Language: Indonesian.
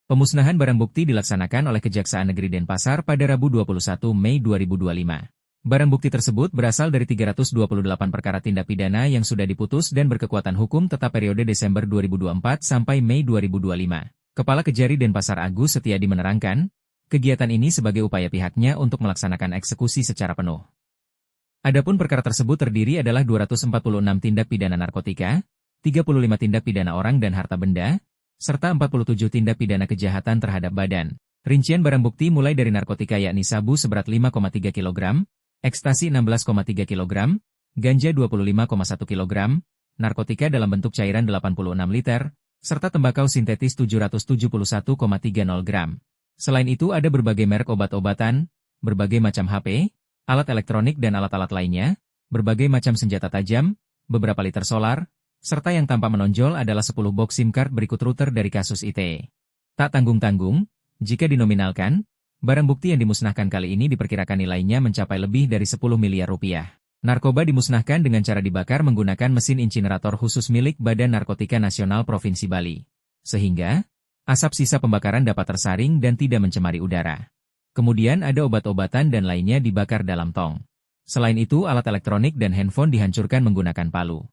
Pemusnahan barang bukti dilaksanakan oleh Kejaksaan Negeri Denpasar pada Rabu 21 Mei 2025. Barang bukti tersebut berasal dari 328 perkara tindak pidana yang sudah diputus dan berkekuatan hukum tetap periode Desember 2024 sampai Mei 2025. Kepala Kejari Denpasar Agus Setiadi menerangkan, kegiatan ini sebagai upaya pihaknya untuk melaksanakan eksekusi secara penuh. Adapun perkara tersebut terdiri adalah 246 tindak pidana narkotika, 35 tindak pidana orang dan harta benda, serta 47 tindak pidana kejahatan terhadap badan. Rincian barang bukti mulai dari narkotika yakni sabu seberat 5,3 kg, ekstasi 16,3 kg, ganja 25,1 kg, narkotika dalam bentuk cairan 86 liter, serta tembakau sintetis 771,30 gram. Selain itu ada berbagai merek obat-obatan, berbagai macam HP, alat elektronik dan alat-alat lainnya, berbagai macam senjata tajam, beberapa liter solar, serta yang tampak menonjol adalah 10 box SIM card berikut router dari kasus ITE. Tak tanggung-tanggung, jika dinominalkan, barang bukti yang dimusnahkan kali ini diperkirakan nilainya mencapai lebih dari 10 miliar rupiah. Narkoba dimusnahkan dengan cara dibakar menggunakan mesin insinerator khusus milik Badan Narkotika Nasional Provinsi Bali. Sehingga, asap sisa pembakaran dapat tersaring dan tidak mencemari udara. Kemudian ada obat-obatan dan lainnya dibakar dalam tong. Selain itu alat elektronik dan handphone dihancurkan menggunakan palu.